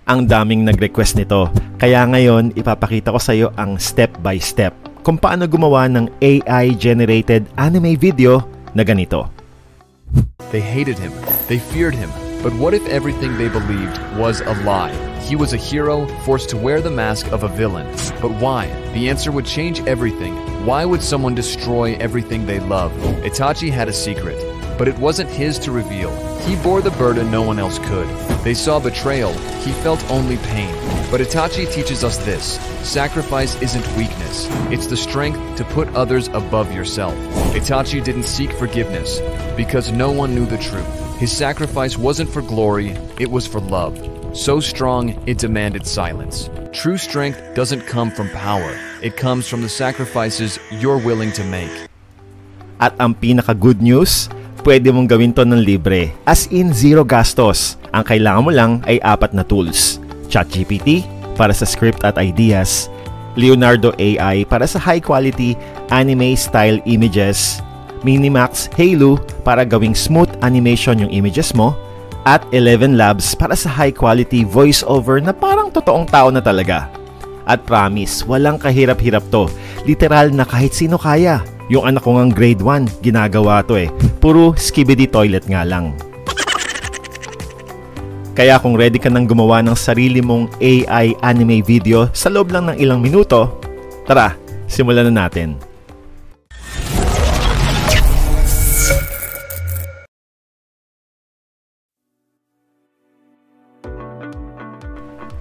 Ang daming nag-request nito, kaya ngayon ipapakita ko sa iyo ang step by step kung paano gumawa ng AI-generated anime video na ganito. They hated him, they feared him, but what if everything they believed was a lie? He was a hero, forced to wear the mask of a villain. But why? The answer would change everything. Why would someone destroy everything they love? Itachi had a secret, but it wasn't his to reveal. He bore the burden no one else could. They saw betrayal, he felt only pain. But Itachi teaches us this: sacrifice isn't weakness, it's the strength to put others above yourself. Itachi didn't seek forgiveness, because no one knew the truth. His sacrifice wasn't for glory, it was for love. So strong, it demanded silence. True strength doesn't come from power, it comes from the sacrifices you're willing to make. At ang pinaka-good news, pwede mong gawin to ng libre, as in zero gastos. Ang kailangan mo lang ay 4 na tools. ChatGPT para sa script at ideas, Leonardo AI para sa high-quality anime-style images, Minimax Halo para gawing smooth animation yung images mo, at 11 Labs para sa high-quality voice-over na parang totoong tao na talaga. At promise, walang kahirap-hirap to. Literal na kahit sino kaya. Yung anak ko ngang grade 1, ginagawa to eh. Puro skibidi toilet nga lang. Kaya kung ready ka nang gumawa ng sarili mong AI anime video sa loob lang ng ilang minuto, tara, simulan na natin.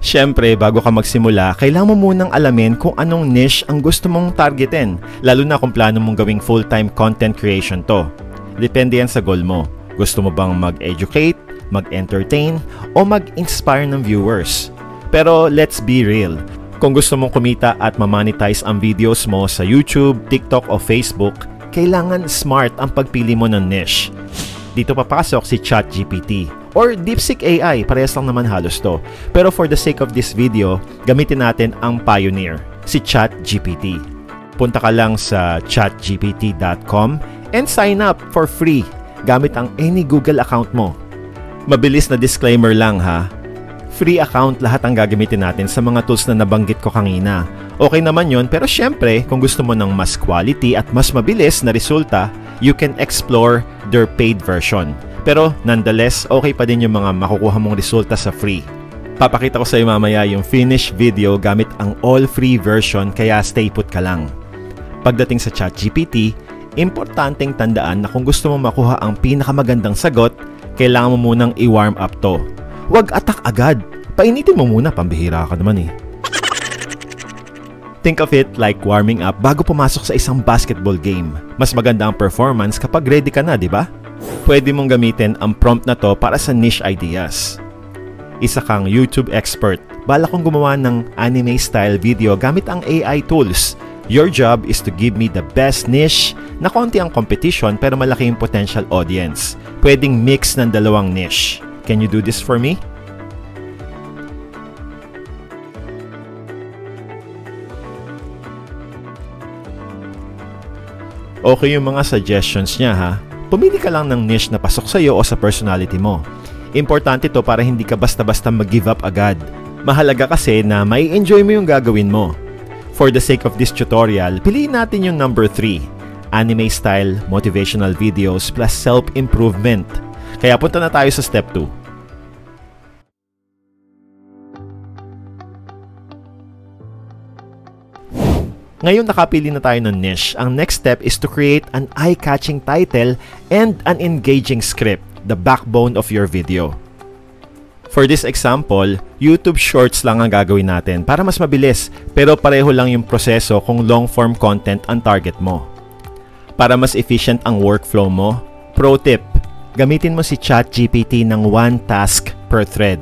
Siyempre, bago ka magsimula, kailangan mo munang alamin kung anong niche ang gusto mong targetin, lalo na kung plano mong gawing full-time content creation to. Depende yan sa goal mo. Gusto mo bang mag-educate, mag-entertain, o mag-inspire ng viewers? Pero let's be real. Kung gusto mong kumita at ma-monetize ang videos mo sa YouTube, TikTok o Facebook, kailangan smart ang pagpili mo ng niche. Dito papasok si ChatGPT or DeepSeek AI, parehas lang naman halos to. Pero for the sake of this video, gamitin natin ang pioneer, si ChatGPT. Punta ka lang sa chatgpt.com and sign up for free gamit ang any Google account mo. Mabilis na disclaimer lang ha. Free account lahat ang gagamitin natin sa mga tools na nabanggit ko kanina. Okay naman yon, pero syempre kung gusto mo ng mas quality at mas mabilis na resulta, you can explore their paid version. Pero nonetheless, okay pa din yung mga makukuha mong resulta sa free. Papakita ko sa iyo mamaya yung finished video gamit ang all-free version, kaya stay put ka lang. Pagdating sa ChatGPT, importanteng tandaan na kung gusto mo makuha ang pinakamagandang sagot, kailangan mo munang i-warm up to. Huwag attack agad. Painitin mo muna, pambihira ka naman eh. Think of it like warming up bago pumasok sa isang basketball game. Mas maganda ang performance kapag ready ka na, di ba? Pwede mong gamitin ang prompt na to para sa niche ideas. Isa kang YouTube expert, balak kong gumawa ng anime-style video gamit ang AI tools. Your job is to give me the best niche na konti ang competition pero malaki yung potential audience. Pwedeng mix ng dalawang niche. Can you do this for me? Okay yung mga suggestions niya ha. Pumili ka lang ng niche na pasok sa iyo o sa personality mo. Importante to para hindi ka basta-basta mag-give up agad. Mahalaga kasi na may enjoy mo yung gagawin mo. For the sake of this tutorial, piliin natin yung number 3. Anime style motivational videos plus self-improvement. Kaya punta na tayo sa step 2. Ngayon nakapili na tayo ng niche. Ang next step is to create an eye-catching title and an engaging script, the backbone of your video. For this example, YouTube Shorts lang ang gagawin natin para mas mabilis, pero pareho lang yung proseso kung long-form content ang target mo. Para mas efficient ang workflow mo, pro tip, gamitin mo si ChatGPT ng 1 task per thread.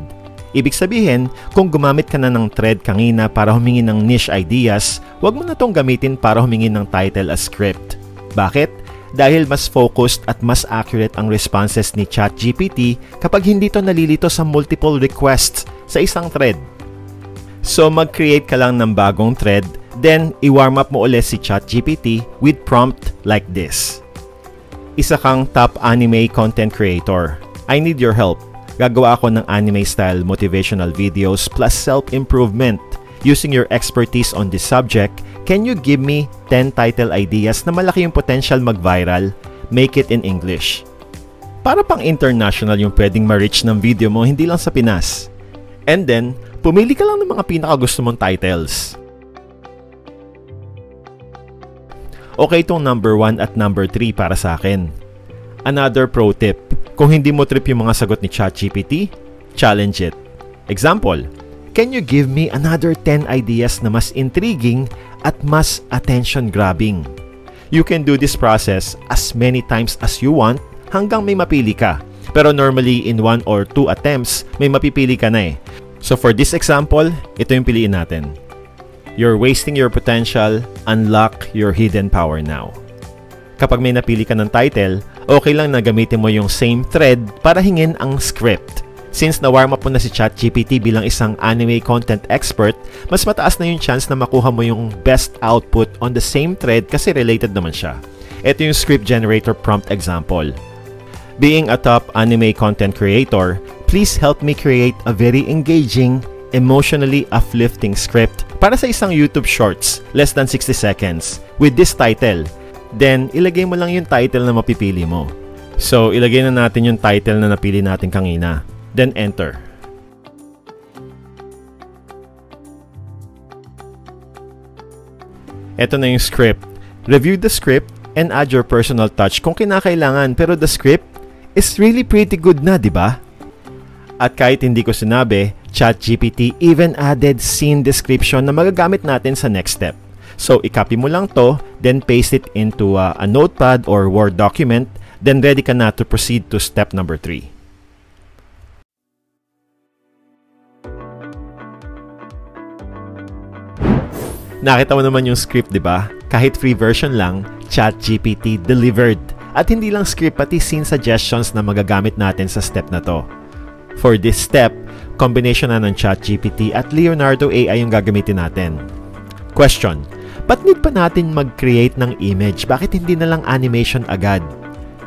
Ibig sabihin, kung gumamit ka na ng thread kanina para humingi ng niche ideas, huwag mo na itong gamitin para humingi ng title as script. Bakit? Dahil mas focused at mas accurate ang responses ni ChatGPT kapag hindi ito nalilito sa multiple requests sa isang thread. So mag-create ka lang ng bagong thread, then i-warm up mo ulit si ChatGPT with prompt like this. Isa kang top anime content creator. I need your help. Gagawa ako ng anime-style motivational videos plus self-improvement. Using your expertise on this subject, can you give me 10 title ideas na malaki yung potential mag-viral? Make it in English. Para pang international yung pwedeng ma-reach ng video mo, hindi lang sa Pinas. And then, pumili ka lang ng mga pinakagusto mong titles. Okay itong number 1 at number 3 para sa akin. Another pro tip, kung hindi mo trip yung mga sagot ni ChatGPT, challenge it. Example, can you give me another 10 ideas na mas intriguing at mas attention-grabbing? You can do this process as many times as you want hanggang may mapili ka. Pero normally, in 1 or 2 attempts, may mapipili ka na eh. So for this example, ito yung piliin natin. You're wasting your potential, unlock your hidden power now. Kapag may napili ka ng title, okay lang na gamitin mo yung same thread para hingin ang script. Since na-warm up mo na si ChatGPT bilang isang anime content expert, mas mataas na yung chance na makuha mo yung best output on the same thread kasi related naman siya. Ito yung script generator prompt example. Being a top anime content creator, please help me create a very engaging, emotionally uplifting script para sa isang YouTube Shorts, less than 60 seconds, with this title. Then, ilagay mo lang yung title na mapipili mo. So, ilagay na natin yung title na napili natin kanina. Then, enter. Ito na yung script. Review the script and add your personal touch kung kinakailangan, pero the script is really pretty good na, di ba? At kahit hindi ko sinabi, ChatGPT even added scene description na magagamit natin sa next step. So, i-copy mo lang to, then paste it into a notepad or Word document, then ready ka na to proceed to step number 3. Nakita mo naman yung script, di ba? Kahit free version lang, ChatGPT delivered. At hindi lang script, pati scene suggestions na magagamit natin sa step na to. For this step, combination na ng ChatGPT at Leonardo AI yung gagamitin natin. Question: ba't need pa natin mag-create ng image? Bakit hindi na lang animation agad?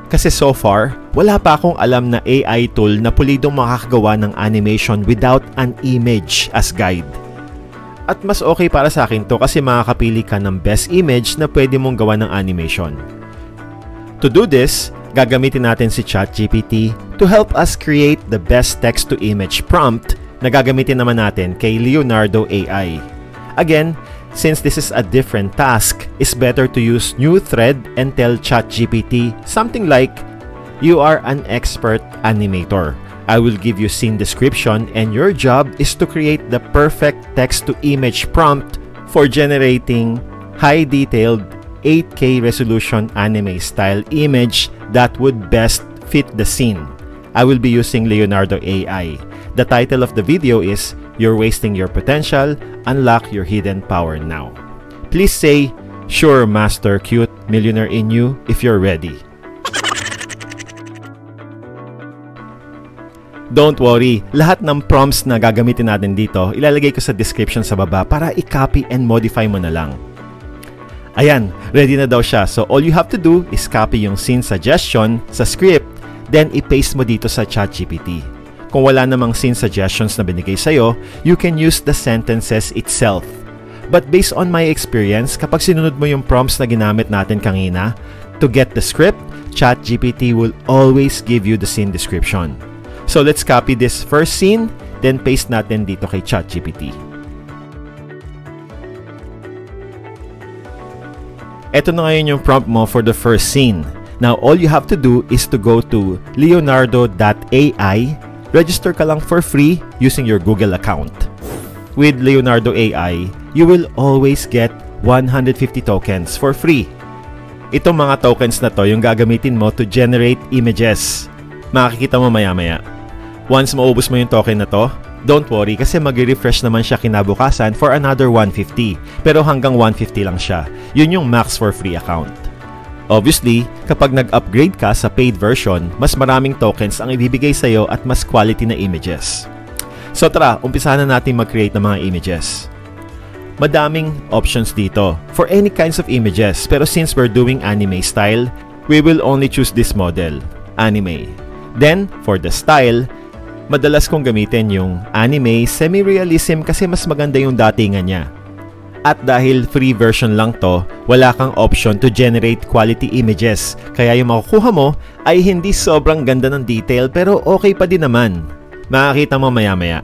Kasi so far, wala pa akong alam na AI tool na pulidong makakagawa ng animation without an image as guide. At mas okay para sa akin to kasi makakapili ka ng best image na pwede mong gawa ng animation. To do this, gagamitin natin si ChatGPT to help us create the best text-to-image prompt na gagamitin naman natin kay Leonardo AI. Again, since this is a different task, it's better to use new thread and tell ChatGPT something like, "You are an expert animator. I will give you scene description and your job is to create the perfect text-to-image prompt for generating high-detailed 8K resolution anime-style image that would best fit the scene." I will be using Leonardo AI. The title of the video is "You're Wasting Your Potential, Unlock Your Hidden Power Now." Please say, "Sure, Master Cute Millionaire in You," if you're ready. Don't worry, lahat ng prompts na gagamitin natin dito, ilalagay ko sa description sa baba para i-copy and modify mo na lang. Ayan, ready na daw siya. So all you have to do is copy yung scene suggestion sa script, then i-paste mo dito sa ChatGPT. Kung wala namang scene suggestions na binigay sa'yo, you can use the sentences itself. But based on my experience, kapag sinunod mo yung prompts na ginamit natin kanina, to get the script, ChatGPT will always give you the scene description. So let's copy this first scene, then paste natin dito kay ChatGPT. Ito na ngayon yung prompt mo for the first scene. Now, all you have to do is to go to leonardo.ai, register ka lang for free using your Google account. With Leonardo AI, you will always get 150 tokens for free. Itong mga tokens na to yung gagamitin mo to generate images. Makikita mo maya-maya. Once maubos mo yung token na to, don't worry kasi mag-refresh naman siya kinabukasan for another 150. Pero hanggang 150 lang siya. Yun yung max for free account. Obviously, kapag nag-upgrade ka sa paid version, mas maraming tokens ang ibibigay sa'yo at mas quality na images. So tara, umpisahan na natin mag-create ng mga images. Madaming options dito for any kinds of images, pero since we're doing anime style, we will only choose this model, anime. Then, for the style, Madalas kong gamitin yung anime semi-realism kasi mas maganda yung datingan niya. At dahil free version lang to, wala kang option to generate quality images. Kaya yung makukuha mo ay hindi sobrang ganda ng detail pero okay pa din naman. Makakita mo maya-maya.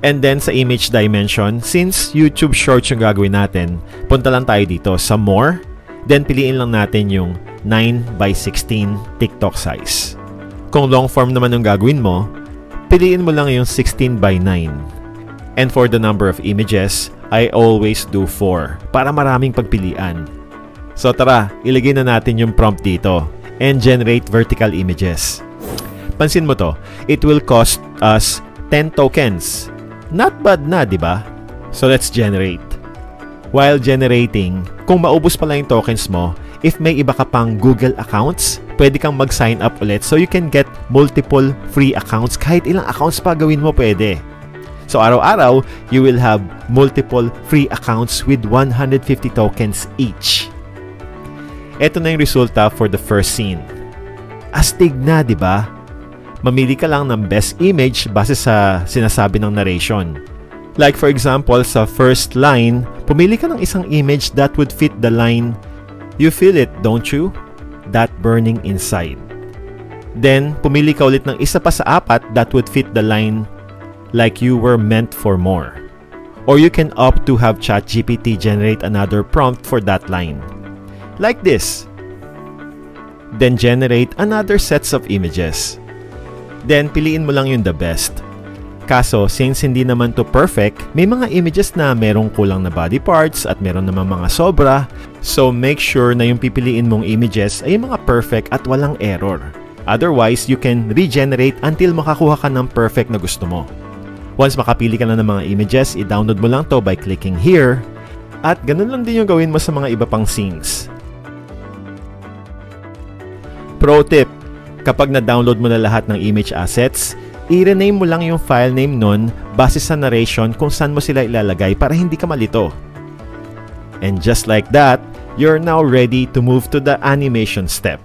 And then sa image dimension, since YouTube Shorts yung gagawin natin, punta lang tayo dito sa More. Then piliin lang natin yung 9:16 TikTok size. Kung long form naman yung gagawin mo, piliin mo lang yung 16:9. And for the number of images, I always do 4 para maraming pagpilian. So tara, ilagay na natin yung prompt dito and generate vertical images. Pansin mo to, it will cost us 10 tokens. Not bad na, di ba? So let's generate. While generating, kung maubos pala yung tokens mo, if may iba ka pang Google accounts, pwede kang mag-sign up ulit so you can get multiple free accounts. Kahit ilang accounts pa gawin mo, pwede. So araw-araw, you will have multiple free accounts with 150 tokens each. Ito na yung resulta for the first scene. Astig na, di ba? Mamili ka lang ng best image base sa sinasabi ng narration. Like for example, sa first line, pumili ka ng isang image that would fit the line, "You feel it, don't you? That burning inside." Then, pumili ka ulit ng isa pa sa apat that would fit the line, "Like you were meant for more." Or you can opt to have ChatGPT generate another prompt for that line. Like this. Then generate another sets of images. Then piliin mo lang yung the best. Kaso, since hindi naman to perfect, may mga images na merong kulang na body parts at meron naman mga sobra. So make sure na yung pipiliin mong images ay mga perfect at walang error. Otherwise, you can regenerate until makakuha ka ng perfect na gusto mo. Once makapili ka na ng mga images, i-download mo lang to by clicking here. At ganun lang din yung gawin mo sa mga iba pang scenes. Pro tip, kapag na-download mo na lahat ng image assets, i-rename mo lang yung file name nun base sa narration kung saan mo sila ilalagay para hindi ka malito. And just like that, you're now ready to move to the animation step.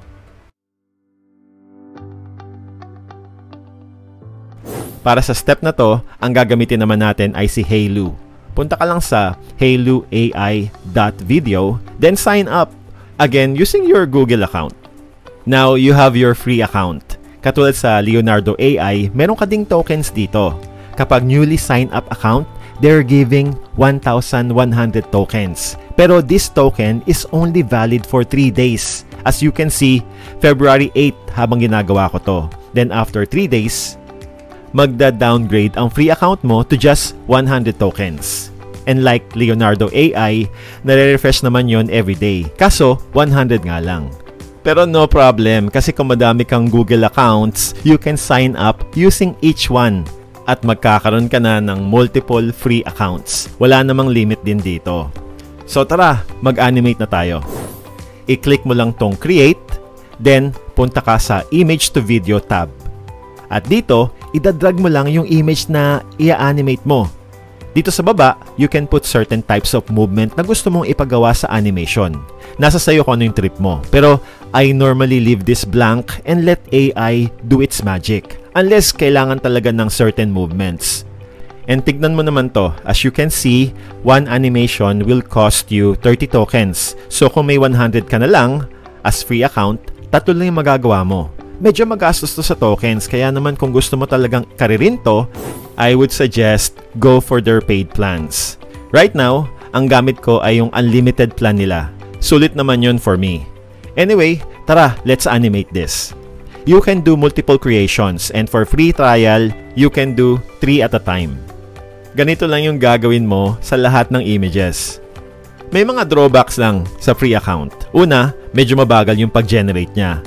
Para sa step na to, ang gagamitin naman natin ay si HeyLu. Punta ka lang sa heyluai.video, then sign up. Again, using your Google account. Now, you have your free account. Katulad sa Leonardo AI, meron ka ding tokens dito. Kapag newly signed up account, they're giving 1,100 tokens. Pero this token is only valid for 3 days. As you can see, February 8 habang ginagawa ko to. Then after 3 days, magda-downgrade ang free account mo to just 100 tokens. And like Leonardo AI, nare-refresh naman yon every day. Kaso, 100 nga lang. Pero no problem, kasi kung madami kang Google accounts, you can sign up using each one. At magkakaroon ka na ng multiple free accounts. Wala namang limit din dito. So tara, mag-animate na tayo. I-click mo lang tong create, then punta ka sa image to video tab. At dito, idadrag mo lang yung image na i-animate mo. Dito sa baba, you can put certain types of movement na gusto mong ipagawa sa animation. Nasa sayo kung ano yung trip mo. Pero I normally leave this blank and let AI do its magic. Unless kailangan talaga ng certain movements. And tignan mo naman to. As you can see, one animation will cost you 30 tokens. So kung may 100 ka na lang, as free account, 3 lang yung magagawa mo. Medyo magastos to sa tokens, kaya naman kung gusto mo talagang karirin to, I would suggest go for their paid plans. Right now, ang gamit ko ay yung unlimited plan nila. Sulit naman yun for me. Anyway, tara, let's animate this. You can do multiple creations and for free trial, you can do 3 at a time. Ganito lang yung gagawin mo sa lahat ng images. May mga drawbacks lang sa free account. Una, medyo mabagal yung pag-generate niya.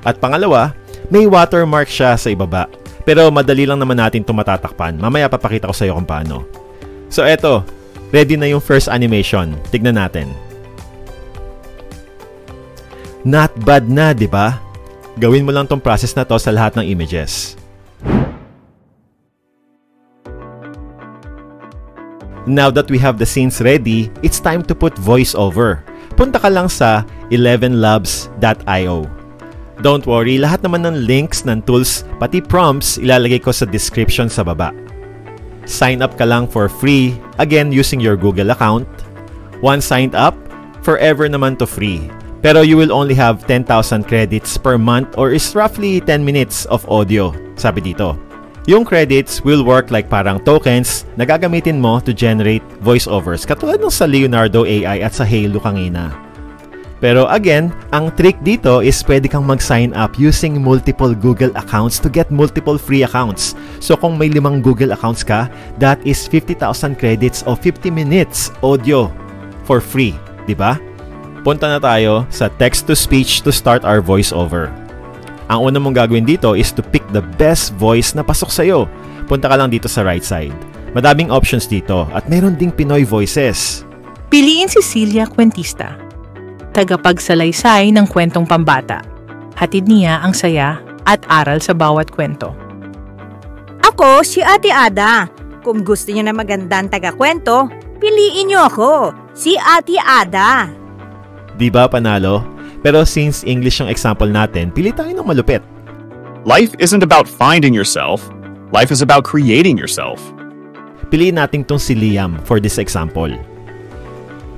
At pangalawa, may watermark siya sa ibaba. Pero madali lang naman natin ito matatakpan. Mamaya papakita ko sa iyo kung paano. So eto, ready na yung first animation. Tignan natin. Not bad na, di ba? Gawin mo lang tong process na to sa lahat ng images. Now that we have the scenes ready, it's time to put voiceover. Punta ka lang sa 11labs.io. Don't worry, lahat naman ng links ng tools pati prompts ilalagay ko sa description sa baba. Sign up ka lang for free, again using your Google account. Once signed up, forever naman to free. Pero you will only have 10,000 credits per month or is roughly 10 minutes of audio, sabi dito. Yung credits will work like parang tokens na gagamitin mo to generate voiceovers katulad ng sa Leonardo AI at sa Halo kanina. Pero again, ang trick dito is pwede kang mag-sign up using multiple Google accounts to get multiple free accounts. So kung may 5 Google accounts ka, that is 50,000 credits o 50 minutes audio for free, di ba? Punta na tayo sa text-to-speech to start our voiceover. Ang una mong gagawin dito is to pick the best voice na pasok sa'yo. Punta ka lang dito sa right side. Madaming options dito at meron ding Pinoy voices. Piliin si Celia Cuentista, tagapagsalaysay ng kwentong pambata. Hatid niya ang saya at aral sa bawat kwento. Ako si Ate Ada. Kung gusto niyo na magandang taga-kwento, piliin niyo ako, si Ate Ada. Di ba panalo? Pero since English yung example natin, pili tayo ng malupit. Life isn't about finding yourself. Life is about creating yourself. Piliin natin tong si Liam for this example.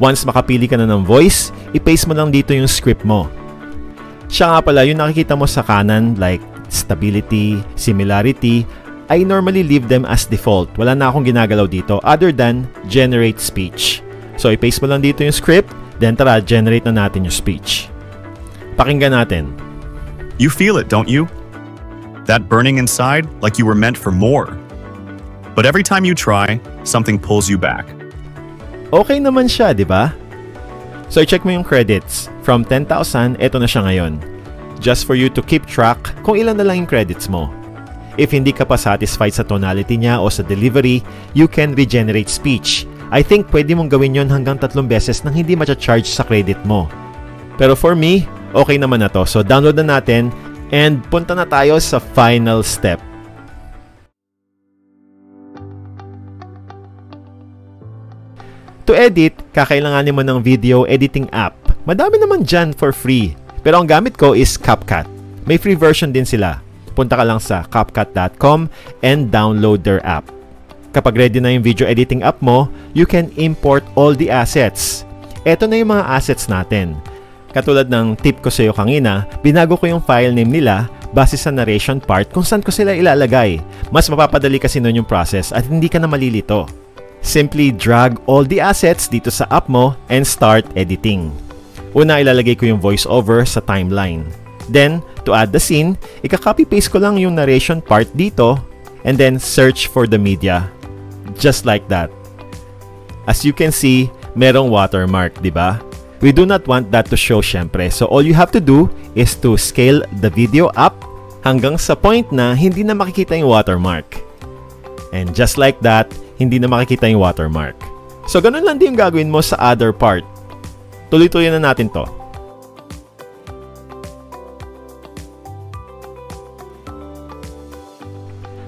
Once makapili ka na ng voice, i-paste mo lang dito yung script mo. Siya nga pala, yung nakikita mo sa kanan like stability, similarity, I normally leave them as default. Wala na akong ginagalaw dito other than generate speech. So i-paste mo lang dito yung script, then tara, generate na natin yung speech. Pakinggan natin. You feel it, don't you? That burning inside like you were meant for more. But every time you try, something pulls you back. Okay naman siya, di ba? So i-check mo yung credits. From 10,000, eto na siya ngayon. Just for you to keep track kung ilan na lang yung credits mo. If hindi ka pa satisfied sa tonality niya o sa delivery, you can regenerate speech. I think pwede mong gawin yon hanggang 3 beses nang hindi ma-charge sa credit mo. Pero for me, okay naman na to. So download na natin and punta na tayo sa final step. To edit, kakailanganin mo ng video editing app. Madami naman dyan for free. Pero ang gamit ko is CapCut. May free version din sila. Punta ka lang sa CapCut.com and download their app. Kapag ready na yung video editing app mo, you can import all the assets. Eto na yung mga assets natin. Katulad ng tip ko sa iyo kanina, binago ko yung file name nila base sa narration part kung saan ko sila ilalagay. Mas mapapadali kasi nun yung process at hindi ka na malilito. Simply drag all the assets dito sa app mo and start editing. Una, ilalagay ko yung voiceover sa timeline. Then, to add the scene, ika-copy-paste ko lang yung narration part dito and then search for the media. Just like that. As you can see, merong watermark, di ba? We do not want that to show syempre. So all you have to do is to scale the video up hanggang sa point na hindi na makikita yung watermark. And just like that, hindi na makikita yung watermark. So ganun lang din yung gagawin mo sa other part. Tuloy-tuloy na natin to.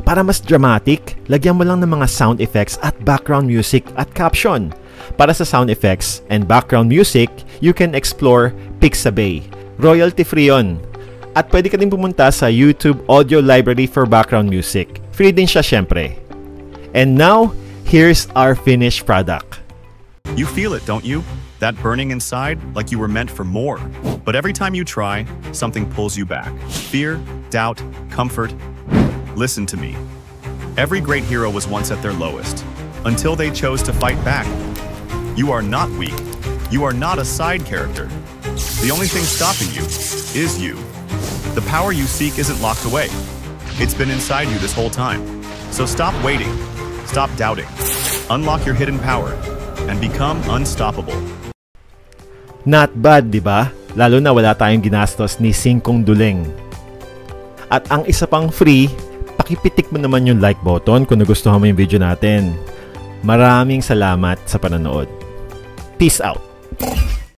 Para mas dramatic, lagyan mo lang ng mga sound effects at background music at caption. Para sa sound effects and background music, you can explore Pixabay. Royalty free yun. At pwede ka din pumunta sa YouTube Audio Library for background music. Free din siya syempre. And now, here's our finished product. You feel it, don't you? That burning inside like you were meant for more. But every time you try, something pulls you back. Fear, doubt, comfort. Listen to me. Every great hero was once at their lowest, until they chose to fight back. You are not weak. You are not a side character. The only thing stopping you is you. The power you seek isn't locked away. It's been inside you this whole time. So stop waiting. Stop doubting. Unlock your hidden power and become unstoppable. Not bad, di ba? Lalo na wala tayong ginastos ni Singkong Duleng. At ang isa pang free, pakipitik mo naman yung like button kung nagustuhan mo yung video natin. Maraming salamat sa panonood. Peace out!